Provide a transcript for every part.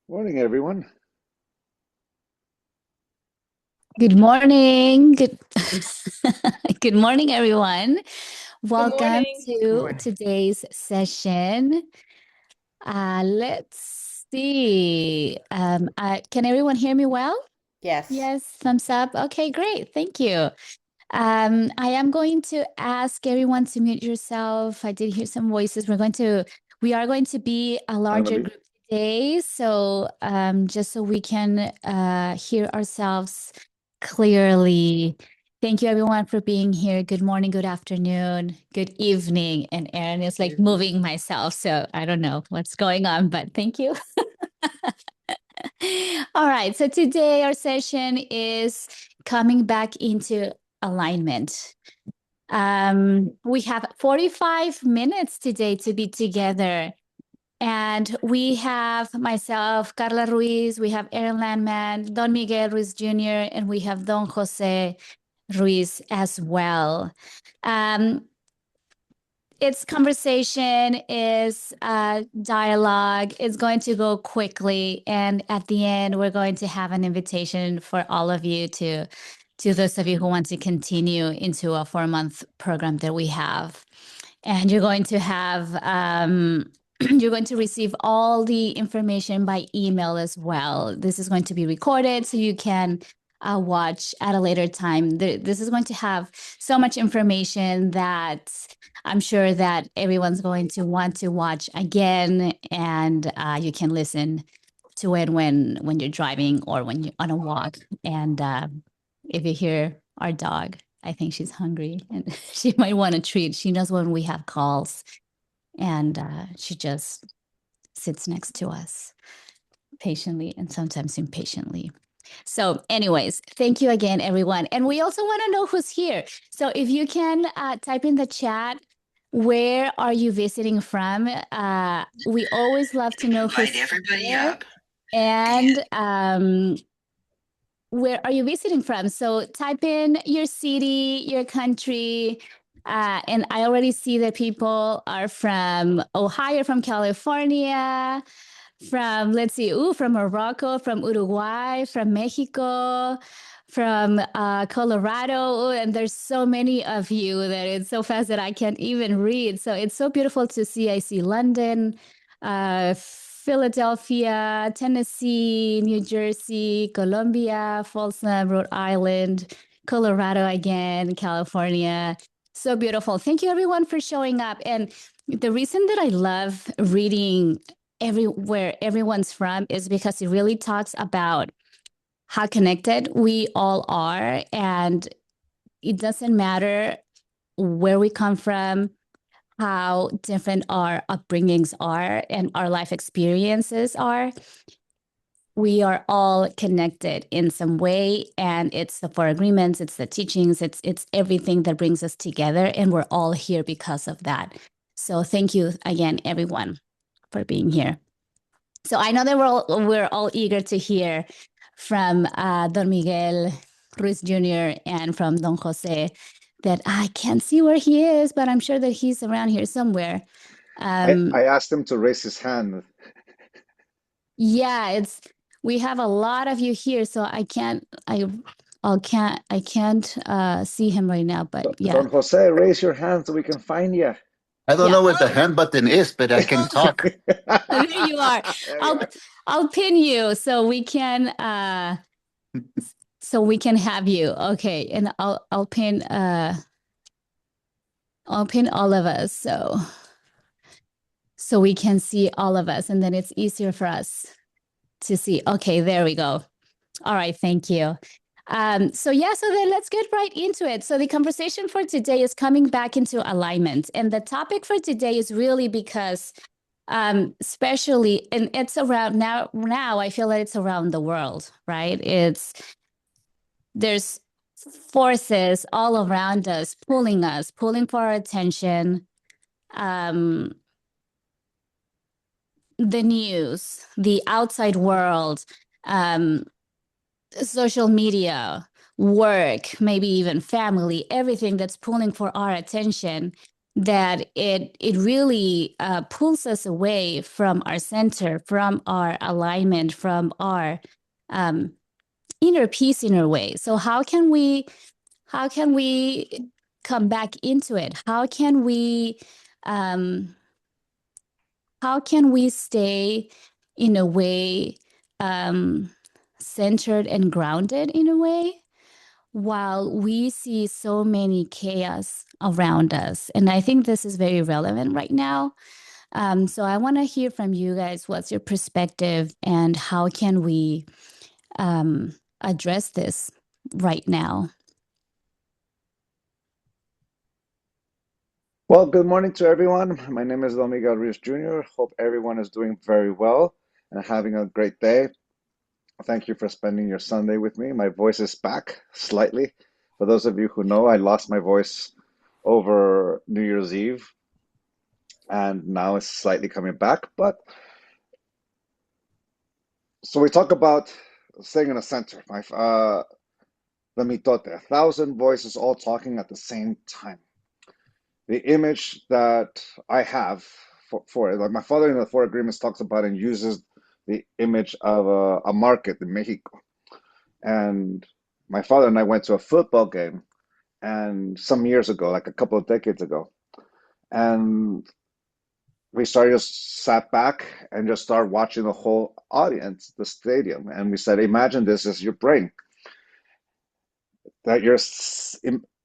Morning, everyone. Good morning. Good Good morning, everyone. Good Welcome morning. to today's session. Let's see. Can everyone hear me well? Yes. Yes, thumbs up. Okay, great. Thank you. I am going to ask everyone to mute yourself. I did hear some voices. We are going to be a I'm gonna larger be group today, so just so we can hear ourselves clearly. Thank you, everyone, for being here. Good morning, good afternoon, good evening. And Erin is like moving myself, so I don't know what's going on, but thank you. All right, so today our session is coming back into alignment. We have 45 minutes today to be together. And we have myself, Carla Ruiz, we have Aaron Landman, Don Miguel Ruiz Jr., and we have Don Jose Ruiz as well. It's conversation, is dialogue. It's going to go quickly. And at the end, we're going to have an invitation for all of you to those of you who want to continue into a 4-month program that we have. And you're going to have you're going to receive all the information by email as well. This is going to be recorded so you can watch at a later time. This is going to have so much information that I'm sure that everyone's going to want to watch again, and you can listen to it when you're driving or when you're on a walk. And if you hear our dog, I think she's hungry and she might want a treat. She knows when we have calls, and she just sits next to us patiently and sometimes impatiently. So, anyways, thank you again, everyone. And we also want to know who's here. So, if you can type in the chat, where are you visiting from? We always love to know who's Invite everybody here. up. And where are you visiting from? So, type in your city, your country. And I already see that people are from Ohio, from California, from let's see, from Morocco, from Uruguay, from Mexico, from Colorado. Ooh, and there's so many of you that it's so fast that I can't even read. So it's so beautiful to see. I see London, Philadelphia, Tennessee, New Jersey, Colombia, Folsom, Rhode Island, Colorado again, California. So beautiful. Thank you everyone for showing up. And the reason that I love reading everywhere everyone's from is because it really talks about how connected we all are, and it doesn't matter where we come from, how different our upbringings are and our life experiences are. We are all connected in some way, and it's the four agreements, it's the teachings, it's everything that brings us together, and we're all here because of that. So thank you again, everyone, for being here. So I know that we're all eager to hear from Don Miguel Ruiz Jr. and from Don Jose, that I can't see where he is, but I'm sure that he's around here somewhere. I asked him to raise his hand. Yeah, we have a lot of you here, so I can't see him right now, but yeah. Don Jose, raise your hand so we can find you. I don't Yeah. know what the Oh, hand button is, but I can talk. there you are. There you I'll are. I'll pin you so we can have you. Okay. And I'll pin all of us so we can see all of us, and then it's easier for us to see. Okay, there we go. All right, thank you. So then let's get right into it. So the conversation for today is coming back into alignment. And the topic for today is really because especially, and it's around now I feel that it's around the world, right? There's forces all around us, pulling for our attention. Um, the news, the outside world, um, social media, work, maybe even family, everything that's pulling for our attention. that it really pulls us away from our center, from our alignment, from our inner peace, inner way. So how can we come back into it? How can we stay in a way centered and grounded in a way while we see so many chaos around us? And I think this is very relevant right now. So I want to hear from you guys. What's your perspective, and how can we address this right now? Well, good morning to everyone. My name is Miguel Ruiz Jr. Hope everyone is doing very well and having a great day. Thank you for spending your Sunday with me. My voice is back slightly. For those of you who know, I lost my voice over New Year's Eve, and now it's slightly coming back. But so we talk about staying in the center. The mitote, 1,000 voices all talking at the same time. The image that I have for it, like my father in the Four Agreements talks about and uses the image of a market in Mexico. And my father and I went to a football game and some years ago, like a couple of decades ago, and we started just sat back and just started watching the whole audience, the stadium, and we said, imagine this is your brain, that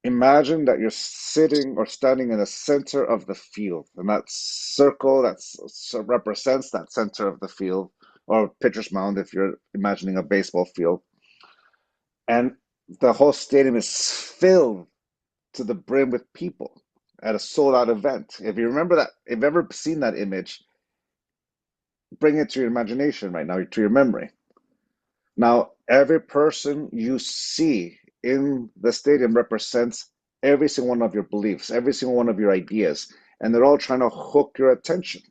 imagine that you're sitting or standing in the center of the field, and that circle represents that center of the field, or pitcher's mound if you're imagining a baseball field, and the whole stadium is filled to the brim with people at a sold out event. If you remember that, if you've ever seen that image, bring it to your imagination right now, to your memory. Now, every person you see in the stadium represents every single one of your beliefs, every single one of your ideas, and they're all trying to hook your attention.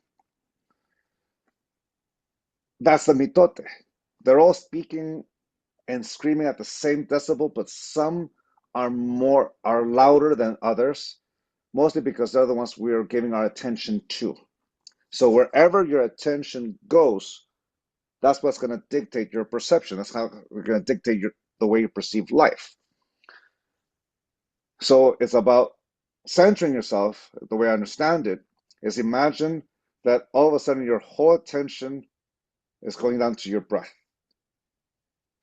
That's the mitote. They're all speaking and screaming at the same decibel, but some are louder than others, mostly because they're the ones we're giving our attention to. So wherever your attention goes, that's what's going to dictate your perception. That's how we're going to dictate the way you perceive life. So it's about centering yourself. The way I understand it is, imagine that all of a sudden your whole attention is going down to your breath.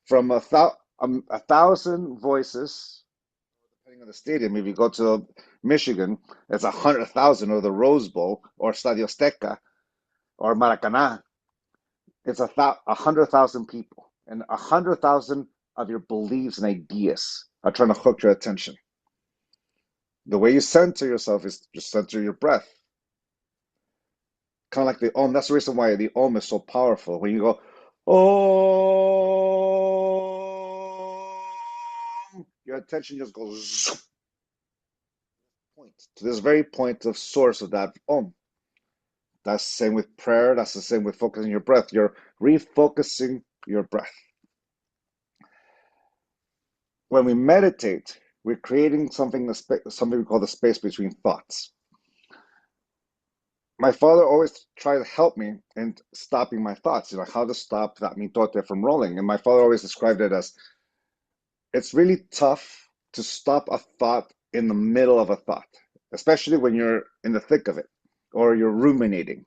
From a thousand voices, depending on the stadium, if you go to Michigan, it's 100,000, or the Rose Bowl, or Estadio Azteca, or Maracanã. It's 100,000 people, and 100,000 of your beliefs and ideas are trying to hook your attention. The way you center yourself is just center your breath. Kind of like the Om. That's the reason why the Om is so powerful. When you go, Om, your attention just goes to this very point of source of that Om. That's the same with prayer. That's the same with focusing your breath. You're refocusing your breath. When we meditate, we're creating something we call the space between thoughts. My father always tried to help me in stopping my thoughts, how to stop that mitote from rolling. And my father always described it as, it's really tough to stop a thought in the middle of a thought, especially when you're in the thick of it or you're ruminating.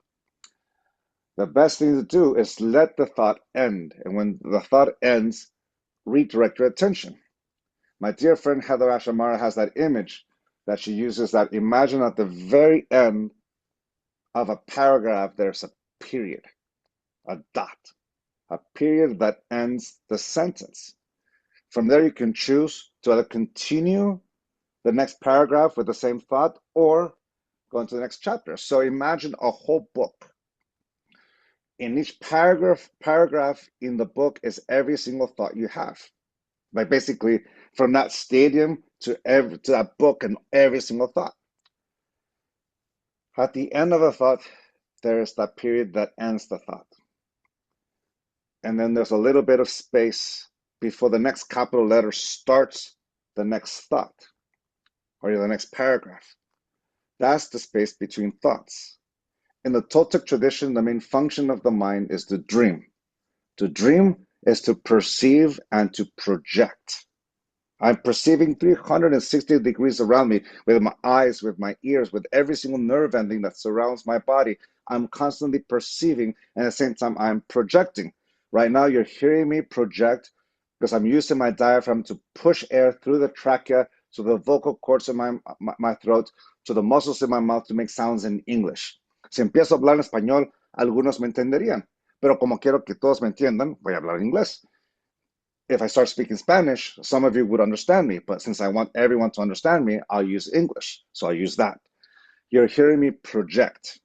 The best thing to do is let the thought end. And when the thought ends, redirect your attention. My dear friend Heather Ashamara has that image that she uses, that imagine at the very end of a paragraph, there's a period, a dot, a period that ends the sentence. From there, you can choose to either continue the next paragraph with the same thought or go into the next chapter. So imagine a whole book. In each paragraph in the book is every single thought you have. Like basically from that stadium to that book and every single thought. At the end of a thought, there is that period that ends the thought. And then there's a little bit of space before the next capital letter starts the next thought or the next paragraph. That's the space between thoughts. In the Toltec tradition, the main function of the mind is to dream. To dream is to perceive and to project. I'm perceiving 360 degrees around me with my eyes, with my ears, with every single nerve ending that surrounds my body. I'm constantly perceiving, and at the same time, I'm projecting. Right now, you're hearing me project because I'm using my diaphragm to push air through the trachea to the vocal cords in my throat, to the muscles in my mouth to make sounds in English. Si empiezo a hablar en español, algunos me entenderían, pero como quiero que todos me entiendan, voy a hablar en inglés. If I start speaking Spanish, some of you would understand me, but since I want everyone to understand me, I'll use English. So I'll use that. You're hearing me project.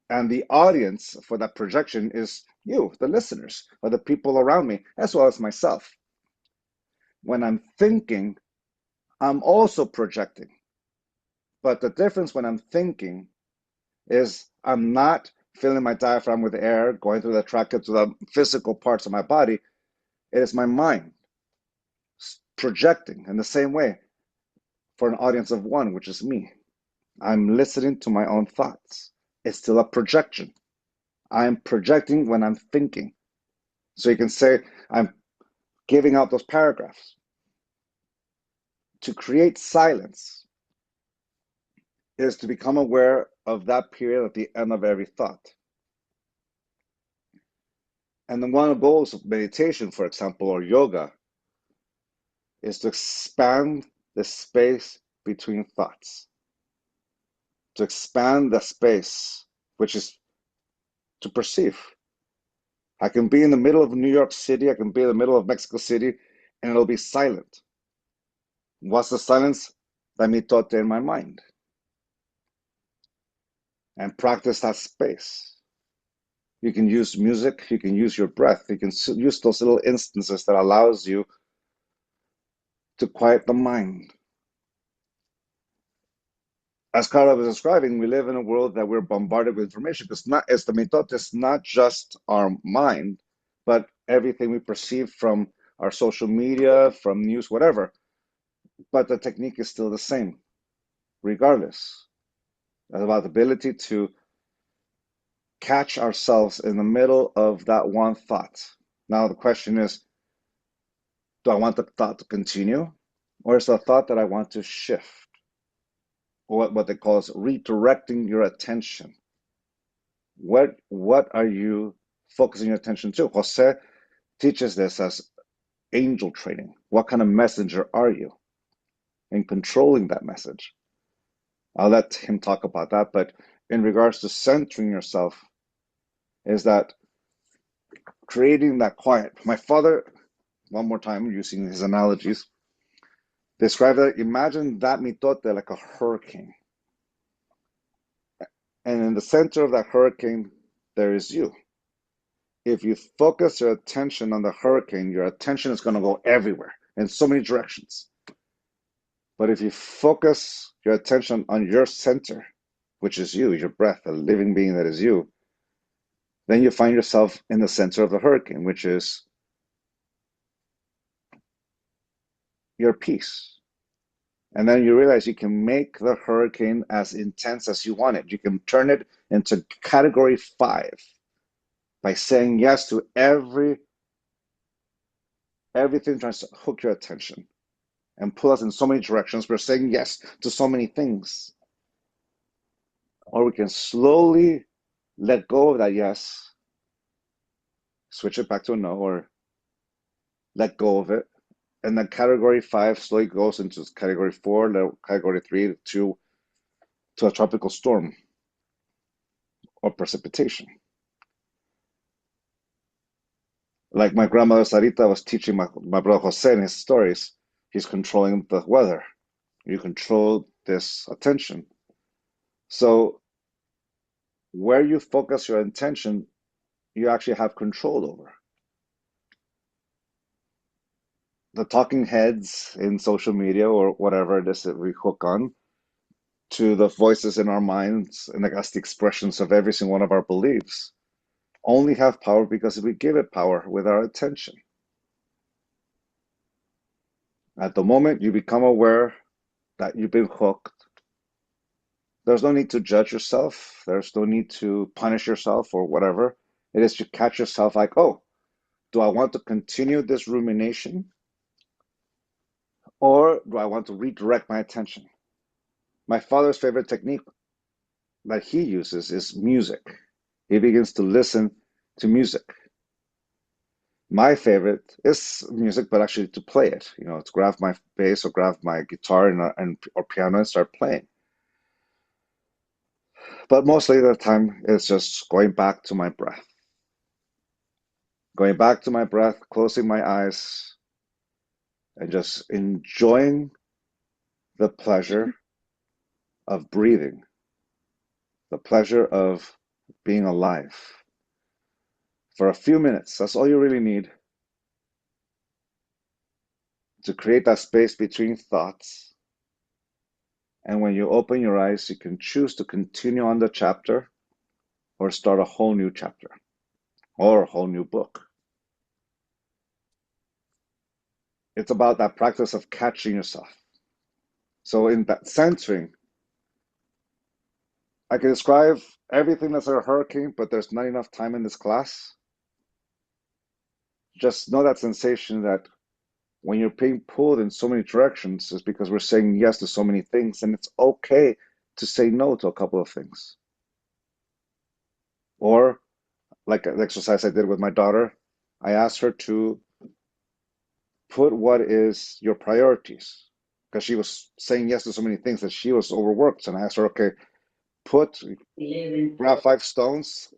And the audience for that projection is you, the listeners, or the people around me, as well as myself. When I'm thinking, I'm also projecting. But the difference when I'm thinking is I'm not filling my diaphragm with air, going through the trachea to the physical parts of my body. It is my mind projecting in the same way for an audience of one, which is me. I'm listening to my own thoughts. It's still a projection. I'm projecting when I'm thinking. So you can say, I'm giving out those paragraphs. To create silence is to become aware of that period at the end of every thought. And then one of the goals of meditation, for example, or yoga, is to expand the space between thoughts. To expand the space, which is to perceive. I can be in the middle of New York City, I can be in the middle of Mexico City, and it'll be silent. What's the silence? That mitote in my mind. And practice that space. You can use music, you can use your breath, you can use those little instances that allows you to quiet the mind. As Carla was describing, we live in a world that we're bombarded with information because it's the mitote, it's not just our mind, but everything we perceive from our social media, from news, whatever. But the technique is still the same, regardless. It's about the ability to catch ourselves in the middle of that one thought. Now the question is, do I want the thought to continue? Or is the thought that I want to shift? Or what they call is redirecting your attention. What are you focusing your attention to? Jose teaches this as angel training. What kind of messenger are you? And controlling that message. I'll let him talk about that, but in regards to centering yourself, is that creating that quiet. My father, one more time, using his analogies, described that, imagine that mitote like a hurricane. And in the center of that hurricane, there is you. If you focus your attention on the hurricane, your attention is going to go everywhere in so many directions. But if you focus your attention on your center, which is you, your breath, a living being that is you, then you find yourself in the center of the hurricane, which is your peace. And then you realize you can make the hurricane as intense as you want it. You can turn it into category 5 by saying yes to everything tries to hook your attention and pull us in so many directions. We're saying yes to so many things. Or we can slowly let go of that yes, switch it back to a no, or let go of it. And then category 5 slowly goes into category 4, category 3, to a tropical storm or precipitation. Like my grandmother Sarita was teaching my brother Jose in his stories, he's controlling the weather. You control this attention. So where you focus your attention, you actually have control over. The talking heads in social media or whatever it is that we hook on, to the voices in our minds, and I guess the expressions of every single one of our beliefs, only have power because we give it power with our attention. At the moment you become aware that you've been hooked, There's no need to judge yourself. There's no need to punish yourself or whatever. It is to catch yourself like, oh, do I want to continue this rumination or do I want to redirect my attention? My father's favorite technique that he uses is music. He begins to listen to music. My favorite is music, but actually to play it, to grab my bass or grab my guitar and or piano and start playing. But mostly the time it's just going back to my breath, closing my eyes, and just enjoying the pleasure of breathing, the pleasure of being alive for a few minutes. That's all you really need to create that space between thoughts. And when you open your eyes, you can choose to continue on the chapter or start a whole new chapter or a whole new book. It's about that practice of catching yourself. So in that centering, I can describe everything that's a hurricane, but there's not enough time in this class. Just know that sensation that when you're being pulled in so many directions is because we're saying yes to so many things, and it's okay to say no to a couple of things. Or like the exercise I did with my daughter, I asked her to put what is your priorities because she was saying yes to so many things that she was overworked. And I asked her, okay, grab 5 stones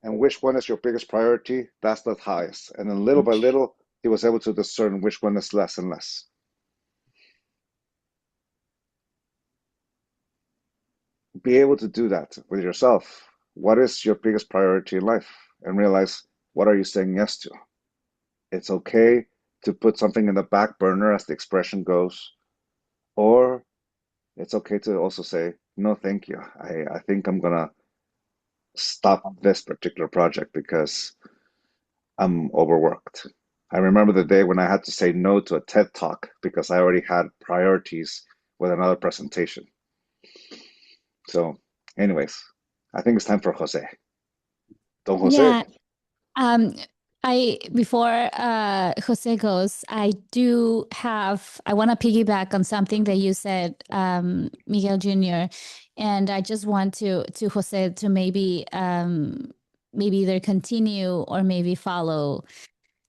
and which one is your biggest priority? That's the highest. And then little by little, he was able to discern which one is less and less. Be able to do that with yourself. What is your biggest priority in life? And realize, what are you saying yes to? It's okay to put something in the back burner, as the expression goes, or it's okay to also say, no, thank you. I think I'm gonna stop this particular project because I'm overworked. I remember the day when I had to say no to a TED talk because I already had priorities with another presentation. So, anyways, I think it's time for Jose. Don Jose. Yeah. Um, I before Jose goes, I want to piggyback on something that you said, Miguel Jr. And I just want to Jose to maybe either continue or maybe follow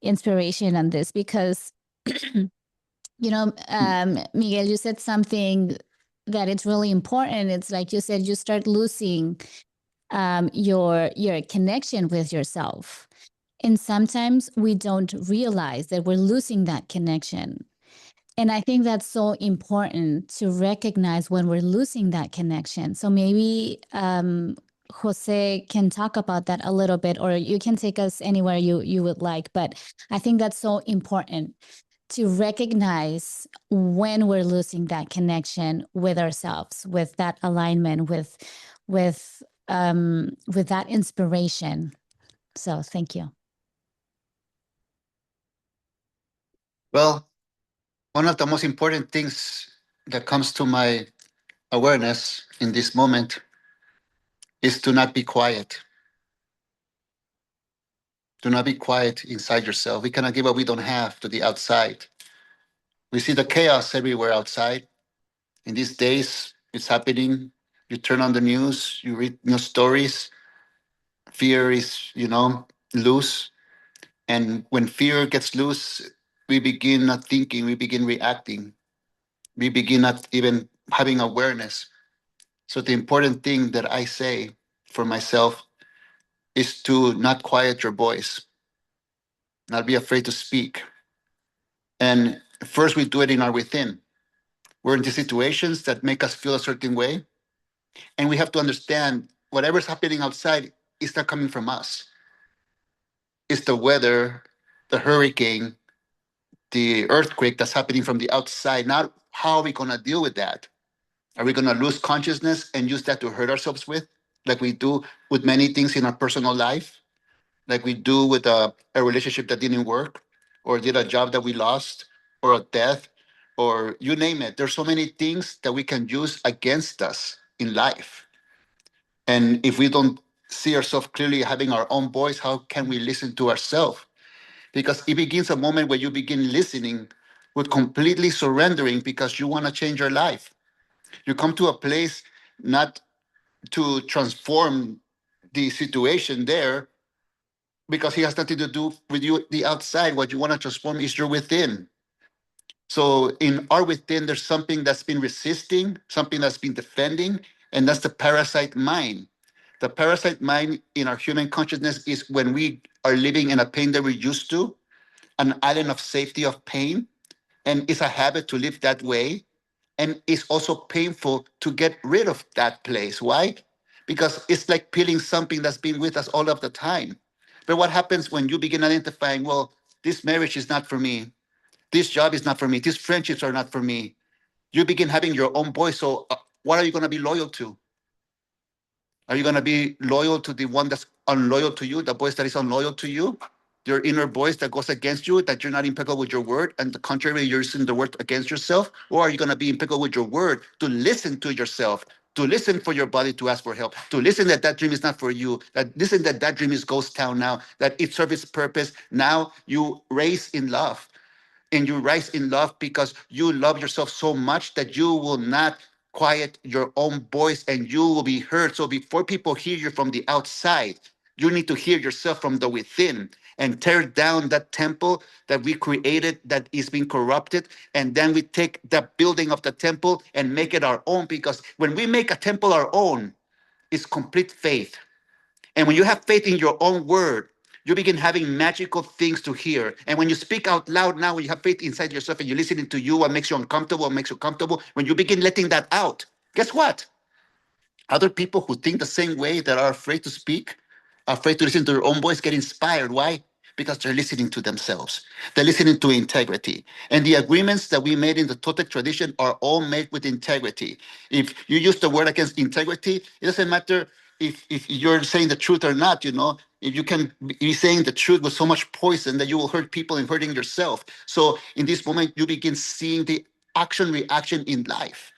inspiration on this because Miguel, you said something that it's really important. It's like you said, you start losing your connection with yourself. And sometimes we don't realize that we're losing that connection. And I think that's so important to recognize when we're losing that connection. So maybe Jose can talk about that a little bit, or you can take us anywhere you would like. But I think that's so important to recognize when we're losing that connection with ourselves, with that alignment, with that inspiration. So thank you. Well, one of the most important things that comes to my awareness in this moment is to not be quiet. Do not be quiet inside yourself. We cannot give what we don't have to the outside. We see the chaos everywhere outside. In these days, it's happening. You turn on the news, you read stories. Fear is, loose. And when fear gets loose, we begin not thinking, we begin reacting. We begin not even having awareness. So the important thing that I say for myself is to not quiet your voice, not be afraid to speak. And first, we do it in our within. We're into situations that make us feel a certain way. And we have to understand whatever's happening outside is not coming from us. It's the weather, the hurricane, the earthquake that's happening from the outside. Not how are we going to deal with that? Are we going to lose consciousness and use that to hurt ourselves with, like we do with many things in our personal life, like we do with a relationship that didn't work, or did a job that we lost, or a death, or you name it? There's so many things that we can use against us in life. And if we don't see ourselves clearly having our own voice, how can we listen to ourselves? Because it begins a moment where you begin listening with completely surrendering because you want to change your life. You come to a place not to transform the situation there because it has nothing to do with you, the outside. What you want to transform is your within. So in our within, there's something that's been resisting, something that's been defending, and that's the parasite mind. The parasite mind in our human consciousness is when we are living in a pain that we're used to, an island of safety of pain, and it's a habit to live that way. And it's also painful to get rid of that place. Why? Because it's like peeling something that's been with us all of the time. But what happens when you begin identifying, well, this marriage is not for me, this job is not for me, these friendships are not for me? You begin having your own voice. So, what are you going to be loyal to? Are you going to be loyal to the one that's unloyal to you, the voice that is unloyal to you? Your inner voice that goes against you, that you're not impeccable with your word, and the contrary, you're using the word against yourself? Or are you going to be impeccable with your word to listen to yourself, to listen for your body to ask for help, to listen that that dream is not for you, that listen that that dream is ghost town now, that it serves its purpose? Now you raise in love. And you rise in love because you love yourself so much that you will not quiet your own voice and you will be heard. So before people hear you from the outside, you need to hear yourself from the within and tear down that temple that we created that is being corrupted. And then we take the building of the temple and make it our own, because when we make a temple our own, it's complete faith. And when you have faith in your own word, you begin having magical things to hear. And when you speak out loud now, when you have faith inside yourself and you're listening to you, what makes you uncomfortable, what makes you comfortable, when you begin letting that out, guess what? Other people who think the same way, that are afraid to speak, afraid to listen to their own voice, get inspired. Why? Because they're listening to themselves. They're listening to integrity. And the agreements that we made in the Toltec tradition are all made with integrity. If you use the word against integrity, it doesn't matter if you're saying the truth or not, you know. If you can be saying the truth with so much poison that you will hurt people and hurting yourself. So in this moment, you begin seeing the action reaction in life.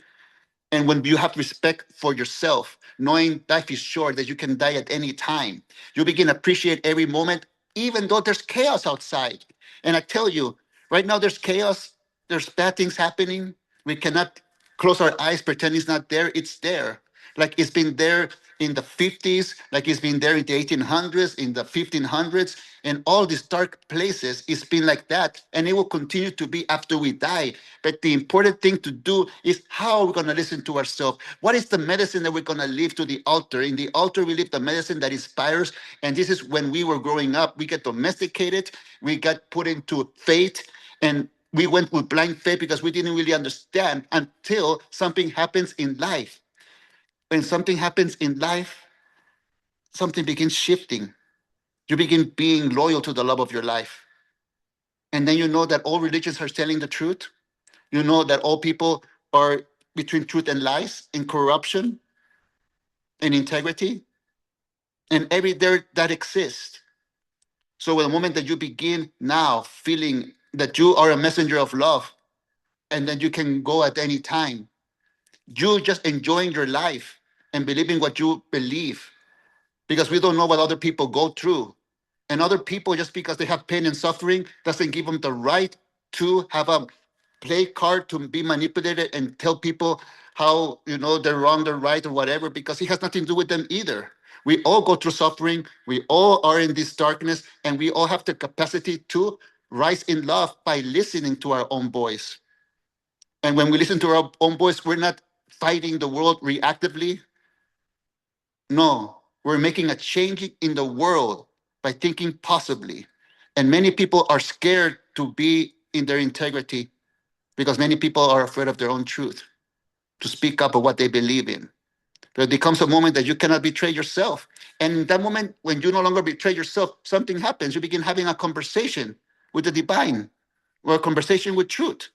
And when you have respect for yourself, knowing life is short, that you can die at any time, you begin to appreciate every moment, even though there's chaos outside. And I tell you, right now there's chaos, there's bad things happening. We cannot close our eyes, pretend it's not there. It's there. Like it's been there in the 50s, like it's been there in the 1800s, in the 1500s, and all these dark places. It's been like that, and it will continue to be after we die. But the important thing to do is how we're going to listen to ourselves. What is the medicine that we're going to leave to the altar? In the altar, we leave the medicine that inspires. And this is when we were growing up. We get domesticated, we got put into faith, and we went with blind faith because we didn't really understand until something happens in life. When something happens in life, something begins shifting. You begin being loyal to the love of your life. And then you know that all religions are telling the truth. You know that all people are between truth and lies, and corruption and integrity, and every there that exists. So the moment that you begin now feeling that you are a messenger of love, and that you can go at any time, you just enjoying your life and believing what you believe, because we don't know what other people go through. And other people, just because they have pain and suffering, doesn't give them the right to have a play card to be manipulated and tell people how, you know, they're wrong, they're right, or whatever, because it has nothing to do with them either. We all go through suffering. We all are in this darkness, and we all have the capacity to rise in love by listening to our own voice. And when we listen to our own voice, we're not fighting the world reactively. No, we're making a change in the world by thinking possibly. And many people are scared to be in their integrity because many people are afraid of their own truth, to speak up of what they believe in. There becomes a moment that you cannot betray yourself. And in that moment, when you no longer betray yourself, something happens. You begin having a conversation with the divine, or a conversation with truth.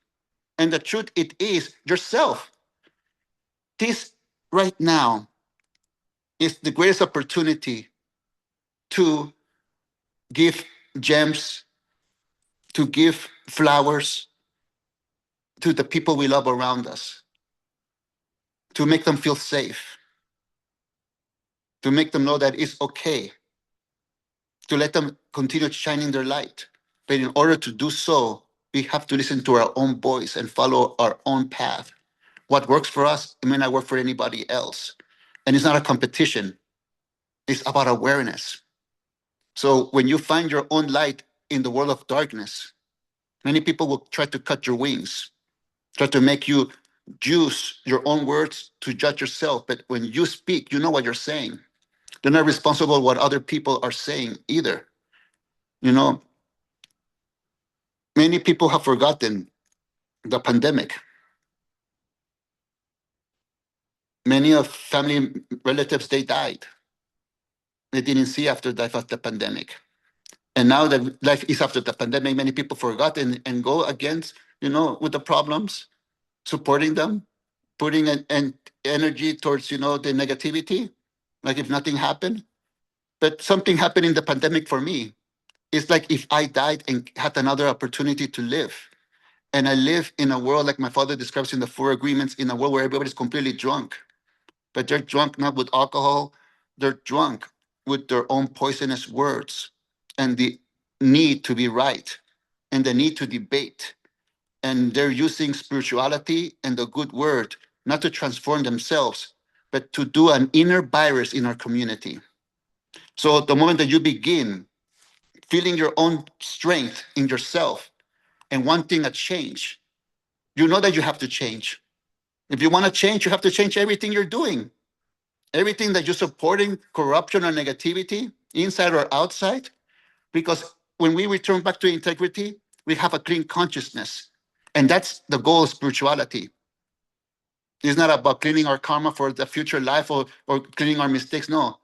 And the truth, it is yourself. This right now is the greatest opportunity to give gems, to give flowers to the people we love around us, to make them feel safe. to make them know that it's okay, to let them continue shining their light. But in order to do so, we have to listen to our own voice and follow our own path. What works for us, it may not work for anybody else. And it's not a competition, it's about awareness. So when you find your own light in the world of darkness, many people will try to cut your wings, try to make you use your own words to judge yourself. But when you speak, you know what you're saying. They're not responsible for what other people are saying either. You know, many people have forgotten the pandemic. Many of family relatives, they died. They didn't see after death of the pandemic. And now that life is after the pandemic, many people forgot and go against, with the problems, supporting them, putting an energy towards, the negativity, like if nothing happened. But something happened in the pandemic for me. It's like if I died and had another opportunity to live. And I live in a world like my father describes in the Four Agreements, in a world where everybody's completely drunk. But they're drunk not with alcohol, they're drunk with their own poisonous words and the need to be right and the need to debate. And they're using spirituality and the good word not to transform themselves, but to do an inner virus in our community. So the moment that you begin feeling your own strength in yourself and wanting a change, you know that you have to change. If you want to change, you have to change everything you're doing. Everything that you're supporting, corruption or negativity, inside or outside, because when we return back to integrity, we have a clean consciousness. And that's the goal of spirituality. It's not about cleaning our karma for the future life or cleaning our mistakes. No,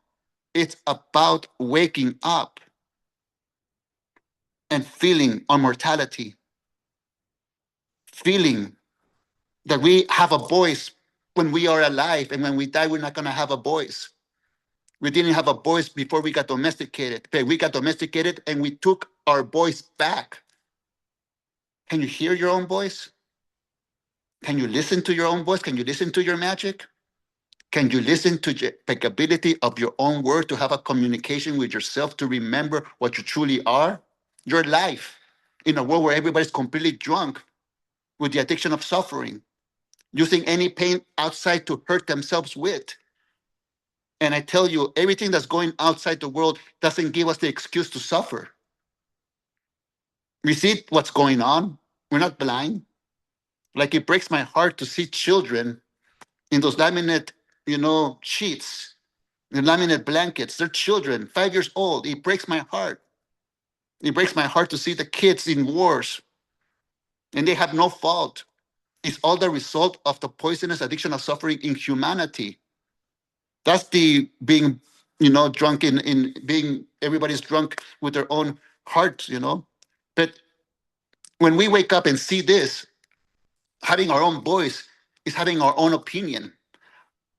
it's about waking up and feeling our mortality, feeling that we have a voice when we are alive, and when we die, we're not going to have a voice. We didn't have a voice before we got domesticated. But we got domesticated and we took our voice back. Can you hear your own voice? Can you listen to your own voice? Can you listen to your magic? Can you listen to the impeccability of your own word to have a communication with yourself to remember what you truly are? Your life in a world where everybody's completely drunk with the addiction of suffering, using any pain outside to hurt themselves with. And I tell you, everything that's going outside the world doesn't give us the excuse to suffer. We see what's going on. We're not blind. Like it breaks my heart to see children in those laminate, sheets, the laminate blankets. They're children, 5 years old. It breaks my heart. It breaks my heart to see the kids in wars, and they have no fault. It's all the result of the poisonous addiction of suffering in humanity. That's the being, drunk in being, everybody's drunk with their own hearts. But when we wake up and see this, having our own voice is having our own opinion.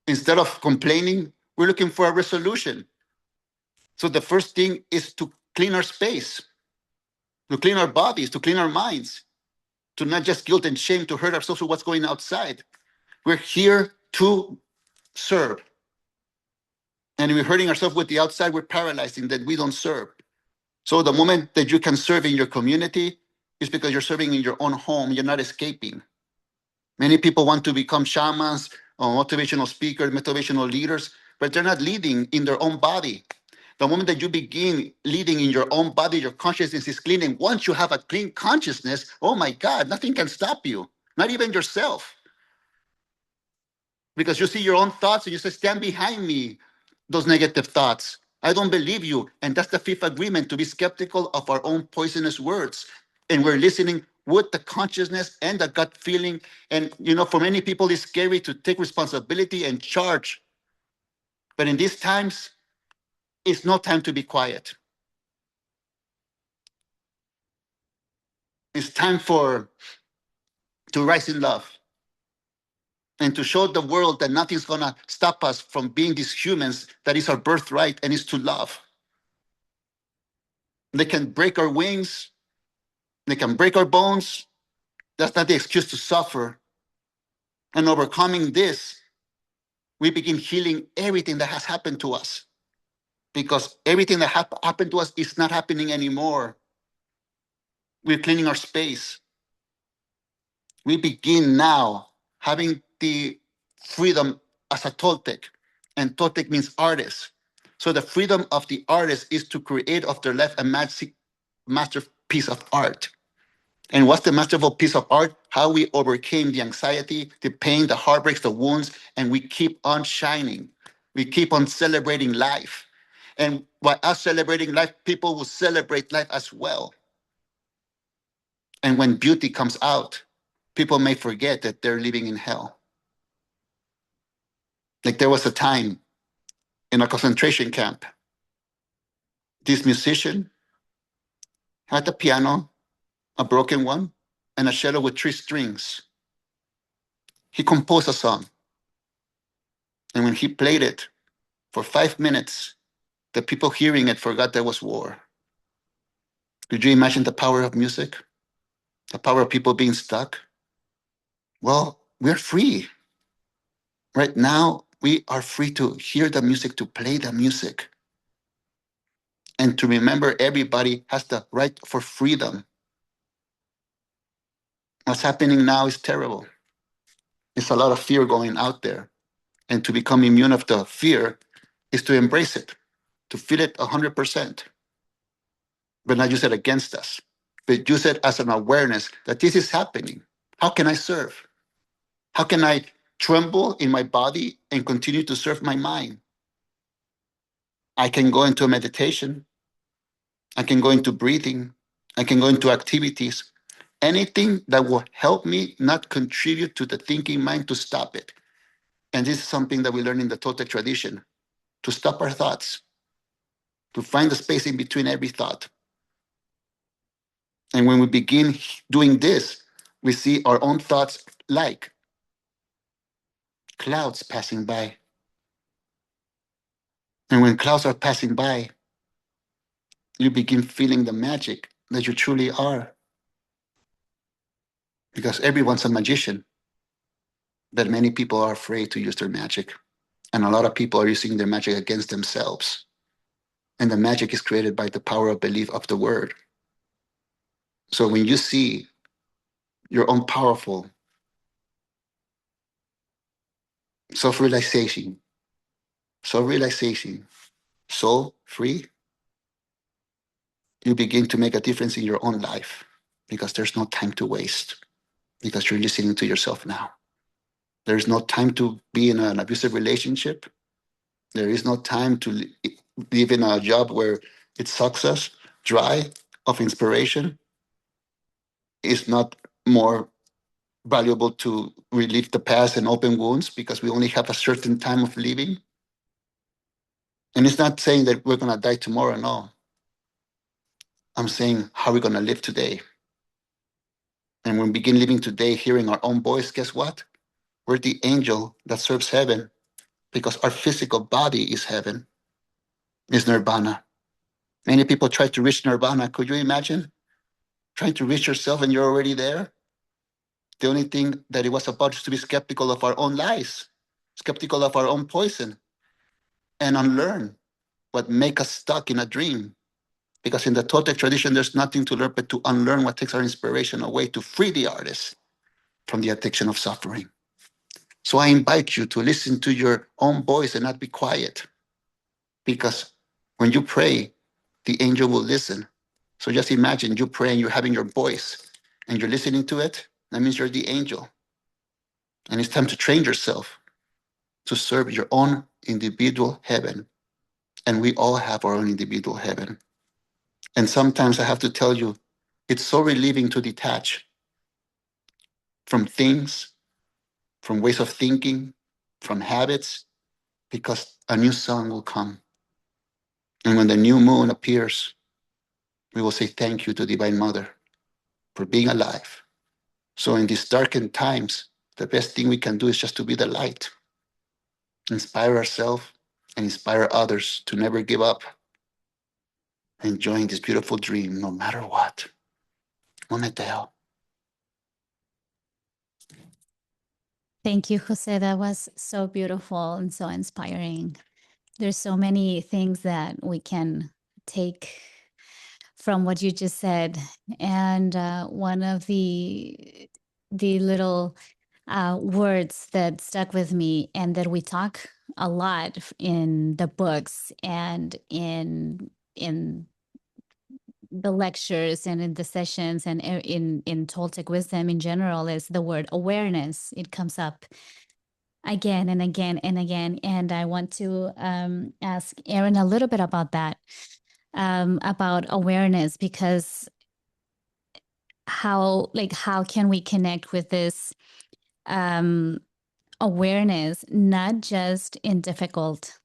Instead of complaining, we're looking for a resolution. So the first thing is to clean our space, to clean our bodies, to clean our minds, to not just guilt and shame to hurt ourselves with what's going outside. We're here to serve. And if we're hurting ourselves with the outside, we're paralyzing that we don't serve. So the moment that you can serve in your community is because you're serving in your own home. You're not escaping. Many people want to become shamans or motivational speakers, motivational leaders, but they're not leading in their own body. The moment that you begin leading in your own body, your consciousness is clean. And once you have a clean consciousness, oh my God, nothing can stop you, not even yourself. Because you see your own thoughts and you say, stand behind me, those negative thoughts. I don't believe you. And that's the fifth agreement, to be skeptical of our own poisonous words. And we're listening with the consciousness and the gut feeling. And, for many people, it's scary to take responsibility and charge. But in these times, it's no time to be quiet. It's time to rise in love and to show the world that nothing's going to stop us from being these humans that is our birthright, and is to love. They can break our wings, they can break our bones. That's not the excuse to suffer. And overcoming this, we begin healing everything that has happened to us, because everything that happened to us is not happening anymore. We're cleaning our space. We begin now having the freedom as a Toltec, and Toltec means artist. So the freedom of the artist is to create of their life a masterpiece of art. And what's the masterful piece of art? How we overcame the anxiety, the pain, the heartbreaks, the wounds, and we keep on shining. We keep on celebrating life. And by us celebrating life, people will celebrate life as well. And when beauty comes out, people may forget that they're living in hell. Like there was a time in a concentration camp, this musician had a piano, a broken one, and a cello with 3 strings. He composed a song. And when he played it for 5 minutes, the people hearing it forgot there was war. Could you imagine the power of music? The power of people being stuck? Well, we're free. Right now, we are free to hear the music, to play the music, and to remember everybody has the right for freedom. What's happening now is terrible. There's a lot of fear going out there. And to become immune of the fear is to embrace it, to feel it 100%, but not use it against us, but use it as an awareness that this is happening. How can I serve? How can I tremble in my body and continue to serve my mind? I can go into a meditation. I can go into breathing. I can go into activities. Anything that will help me not contribute to the thinking mind, to stop it. And this is something that we learn in the Toltec tradition, to stop our thoughts, to find the space in between every thought. And when we begin doing this, we see our own thoughts like clouds passing by. And when clouds are passing by, you begin feeling the magic that you truly are. Because everyone's a magician, but many people are afraid to use their magic. And a lot of people are using their magic against themselves. And the magic is created by the power of belief of the word. So when you see your own powerful self-realization, soul free, you begin to make a difference in your own life, because there's no time to waste, because you're listening to yourself now. There's no time to be in an abusive relationship. There is no time to live in a job where it sucks us dry of inspiration. It's not more valuable to relive the past and open wounds, because we only have a certain time of living. And it's not saying that we're going to die tomorrow, no. I'm saying, how are we going to live today? And when we begin living today, hearing our own voice, guess what? We're the angel that serves heaven, because our physical body is heaven, is nirvana. Many people try to reach nirvana. Could you imagine trying to reach yourself and you're already there? The only thing that it was about is to be skeptical of our own lies, skeptical of our own poison, and unlearn what make us stuck in a dream. Because in the Toltec tradition, there's nothing to learn but to unlearn what takes our inspiration away, to free the artist from the addiction of suffering. So I invite you to listen to your own voice and not be quiet. Because when you pray, the angel will listen. So just imagine you praying, you're having your voice, and you're listening to it. That means you're the angel. And it's time to train yourself to serve your own individual heaven. And we all have our own individual heaven. And sometimes I have to tell you, it's so relieving to detach from things, from ways of thinking, from habits, because a new sun will come. And when the new moon appears, we will say thank you to Divine Mother for being alive. So in these darkened times, the best thing we can do is just to be the light, inspire ourselves and inspire others to never give up, enjoying this beautiful dream no matter what. Un meteo. Thank you, Jose. That was so beautiful and so inspiring. There's so many things that we can take from what you just said, and one of the little words that stuck with me, and that we talk a lot in the books and in the lectures and in the sessions and in Toltec wisdom in general, is the word awareness. It comes up again and again and again, and I want to ask Aaron a little bit about that, about awareness, because how can we connect with this um, awareness, not just in difficult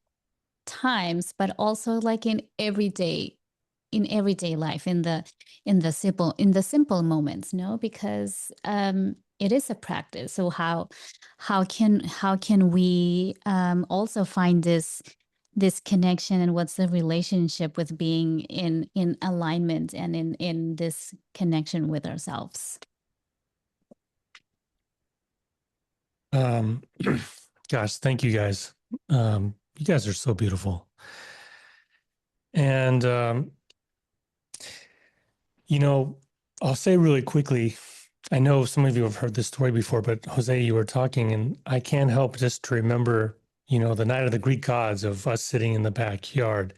times, but also like in everyday life, in the simple moments, no? Because it is a practice. So how can we also find this connection, and what's the relationship with being in alignment and in this connection with ourselves? Gosh, thank you guys. You guys are so beautiful. And, I'll say really quickly, I know some of you have heard this story before, but Jose, you were talking, and I can't help just to remember, the night of the Greek gods, of us sitting in the backyard.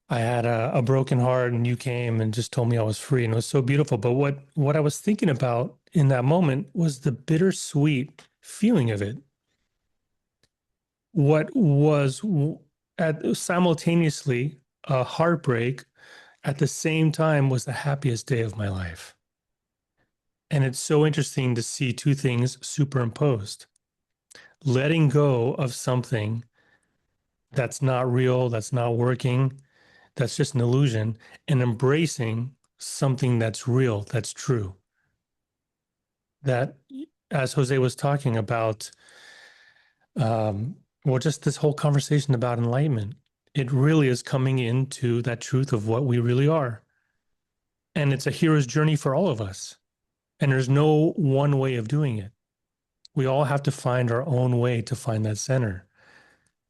I had a broken heart, and you came and just told me I was free, and it was so beautiful. But what I was thinking about in that moment was the bittersweet feeling of it. What was simultaneously a heartbreak, at the same time was the happiest day of my life. And it's so interesting to see two things superimposed. Letting go of something that's not real, that's not working, that's just an illusion, and embracing something that's real, that's true. That, as Jose was talking about, just this whole conversation about enlightenment, it really is coming into that truth of what we really are. And it's a hero's journey for all of us. And there's no one way of doing it. We all have to find our own way to find that center.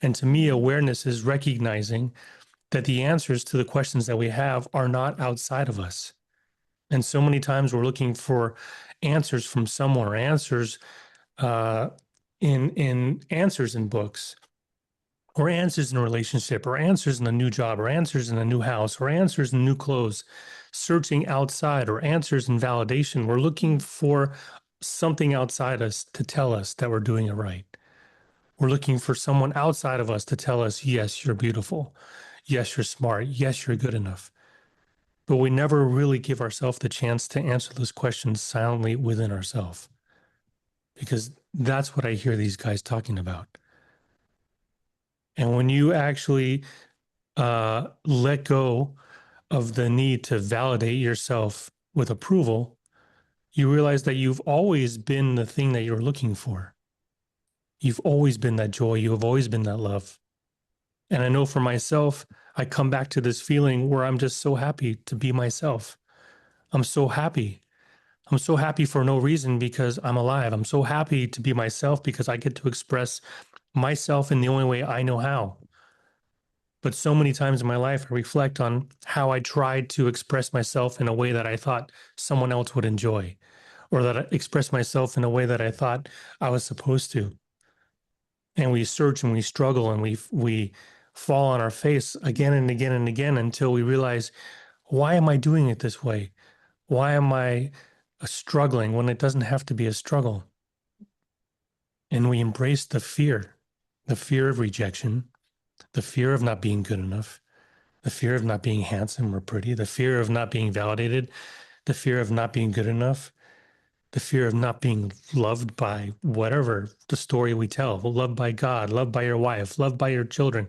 And to me, awareness is recognizing that the answers to the questions that we have are not outside of us. And so many times we're looking for answers from somewhere, answers in answers in books, or answers in a relationship, or answers in a new job, or answers in a new house, or answers in new clothes, searching outside, or answers in validation. We're looking for something outside us to tell us that we're doing it right. We're looking for someone outside of us to tell us, yes, you're beautiful. Yes, you're smart. Yes, you're good enough. But we never really give ourselves the chance to answer those questions silently within ourselves. Because that's what I hear these guys talking about. And when you actually let go of the need to validate yourself with approval, you realize that you've always been the thing that you're looking for. You've always been that joy. You have always been that love. And I know for myself, I come back to this feeling where I'm just so happy to be myself. I'm so happy. I'm so happy for no reason, because I'm alive. I'm so happy to be myself because I get to express myself in the only way I know how. But so many times in my life, I reflect on how I tried to express myself in a way that I thought someone else would enjoy, or that I expressed myself in a way that I thought I was supposed to. And we search and we struggle and we fall on our face again and again and again until we realize, why am I doing it this way? Why am I struggling when it doesn't have to be a struggle? And we embrace the fear of rejection, the fear of not being good enough, the fear of not being handsome or pretty, the fear of not being validated, the fear of not being good enough, the fear of not being loved by whatever the story we tell, loved by God, loved by your wife, loved by your children.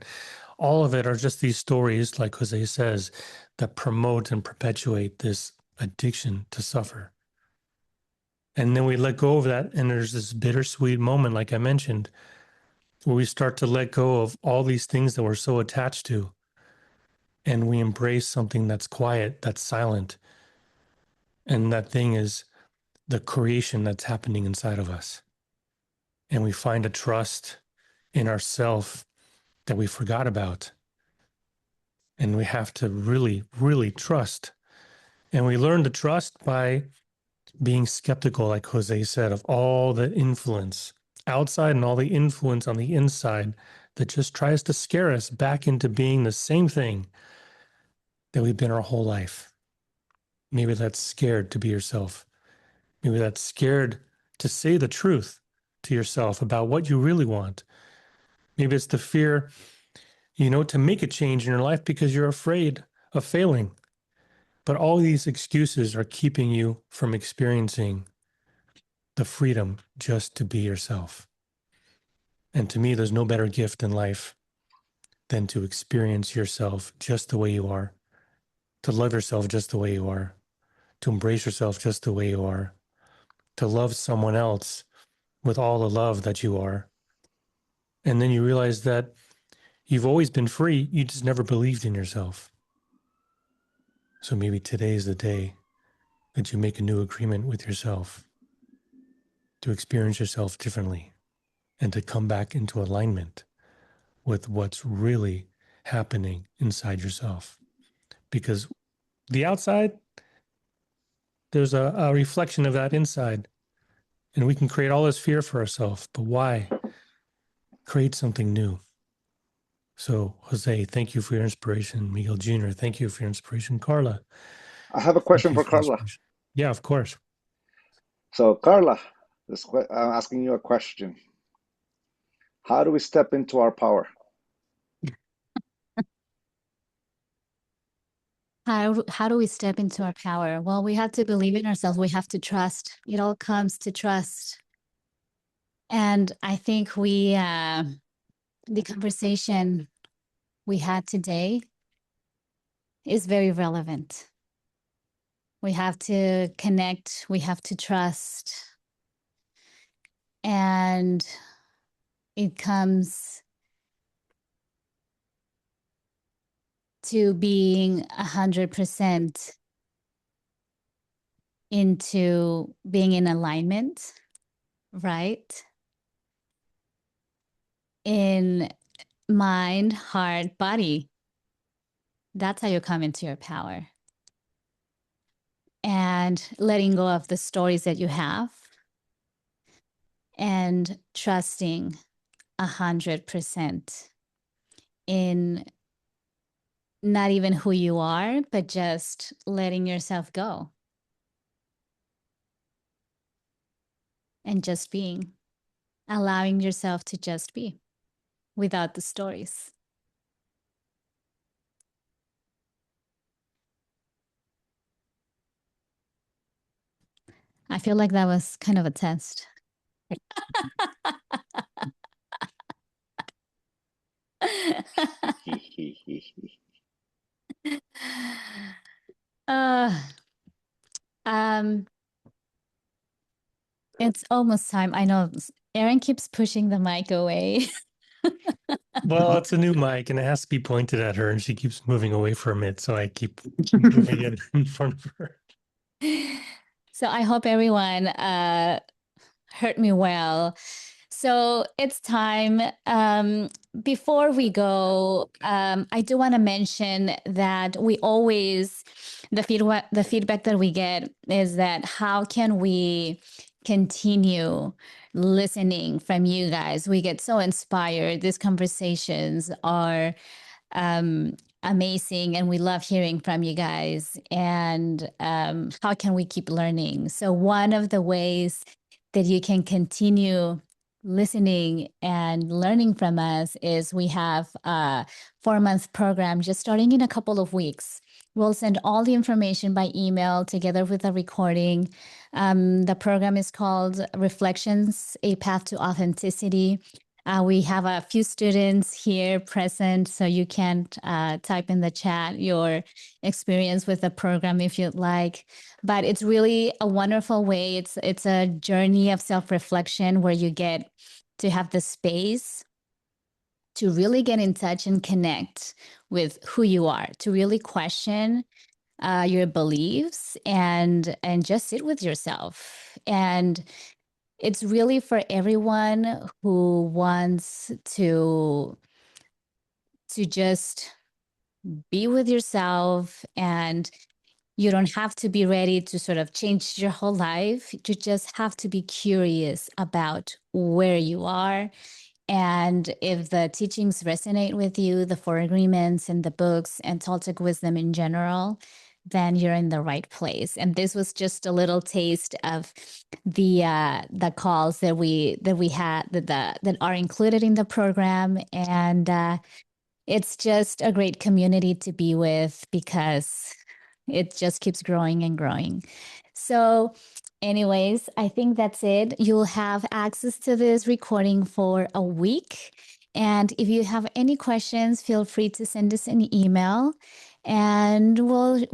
All of it are just these stories, like Jose says, that promote and perpetuate this addiction to suffer. And then we let go of that, and there's this bittersweet moment, like I mentioned, where we start to let go of all these things that we're so attached to. And we embrace something that's quiet, that's silent. And that thing is the creation that's happening inside of us. and we find a trust in ourself that we forgot about. And we have to really, really trust. And we learn to trust by being skeptical, like Jose said, of all the influence outside and all the influence on the inside that just tries to scare us back into being the same thing that we've been our whole life. Maybe that's scared to be yourself. Maybe that's scared to say the truth to yourself about what you really want. Maybe it's the fear, to make a change in your life because you're afraid of failing. But all these excuses are keeping you from experiencing the freedom just to be yourself. And to me, there's no better gift in life than to experience yourself just the way you are, to love yourself just the way you are, to embrace yourself just the way you are, to love someone else with all the love that you are. And then you realize that you've always been free, you just never believed in yourself. So maybe today is the day that you make a new agreement with yourself to experience yourself differently and to come back into alignment with what's really happening inside yourself. Because the outside, there's a reflection of that inside. And we can create all this fear for ourselves. But why? Create something new. So, Jose, thank you for your inspiration. Miguel Jr., thank you for your inspiration. Carla, I have a thank question you for for your Carla. inspiration. Yeah, of course. So, Carla, I'm asking you a question. How do we step into our power? How do we step into our power? Well, we have to believe in ourselves. We have to trust. It all comes to trust. And I think the conversation we had today is very relevant. We have to connect. We have to trust. And it comes to being 100% into being in alignment, right? In mind, heart, body. That's how you come into your power. And letting go of the stories that you have and trusting 100% in not even who you are, but just letting yourself go and just being, allowing yourself to just be without the stories. I feel like that was kind of a test. uh, um, it's almost time. I know Erin keeps pushing the mic away. Well, it's a new mic and it has to be pointed at her, and she keeps moving away from it. So I keep moving it in front of her. So I hope everyone heard me well. So it's time. Before we go, I do want to mention that we always, the feedback that we get is that how can we continue listening from you guys? We get so inspired. These conversations are amazing, and we love hearing from you guys. And how can we keep learning? So one of the ways that you can continue listening and learning from us is we have a 4-month program just starting in a couple of weeks. We'll send all the information by email together with a recording. The program is called Reflections, A Path to Authenticity. We have a few students here present, so you can type in the chat your experience with the program if you'd like. But it's really a wonderful way. It's a journey of self-reflection where you get to have the space to really get in touch and connect with who you are, to really question your beliefs and just sit with yourself. And it's really for everyone who wants to just be with yourself, and you don't have to be ready to sort of change your whole life. You just have to be curious about where you are. And if the teachings resonate with you, the Four Agreements and the books and Toltec wisdom in general, then you're in the right place. And this was just a little taste of the calls that we had that are included in the program. And it's just a great community to be with because it just keeps growing and growing. So, anyways, I think that's it. You'll have access to this recording for a week. And if you have any questions, feel free to send us an email, and we'll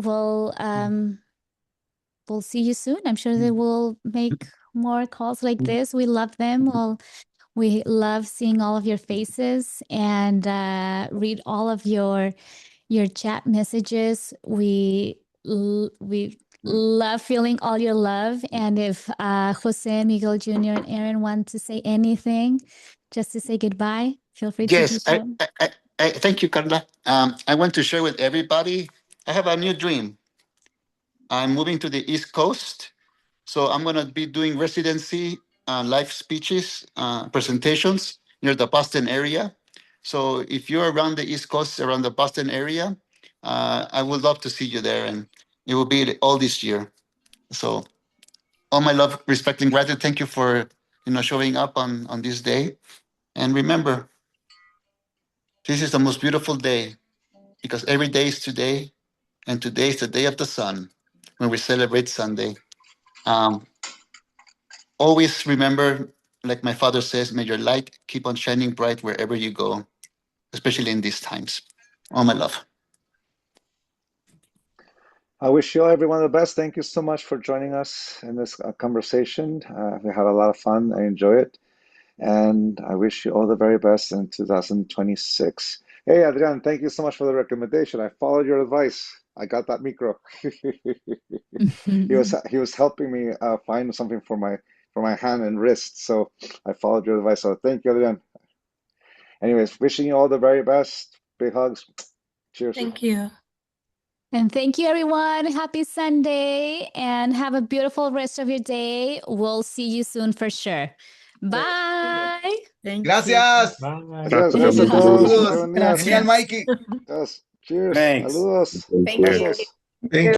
see you soon. I'm sure that we'll make more calls like this. We love them. We love seeing all of your faces and read all of your chat messages. We love feeling all your love. And if Jose, Miguel Jr., and Aaron want to say anything, just to say goodbye, feel free to do Yes, so. thank you, Carla. I want to share with everybody. I have a new dream. I'm moving to the East Coast, so I'm going to be doing residency, live speeches, presentations near the Boston area. So if you're around the East Coast, around the Boston area, I would love to see you there, and it will be all this year. So all my love, respect, and gratitude. Thank you for showing up on this day. And remember, this is the most beautiful day because every day is today, and today is the day of the sun when we celebrate Sunday. Um, Always remember, like my father says, may your light keep on shining bright wherever you go, especially in these times. All my love. I wish you all everyone the best. Thank you so much for joining us in this conversation. We had a lot of fun. I enjoy it. And I wish you all the very best in 2026. Hey, Adrian, thank you so much for the recommendation. I followed your advice. I got that micro. He was helping me find something for my hand and wrist. So I followed your advice. So thank you, Adrian. Anyways, wishing you all the very best. Big hugs. Cheers. Thank you. And thank you, everyone. Happy Sunday, and have a beautiful rest of your day. We'll see you soon for sure. Bye. Thank Gracias. Bye. Gracias, Thank gracias a todos. Saludos. Qué buen día. Genial, Gracias. Mikey. Yes. Cheers. Thanks. Saludos. Thank you. Besos. Thank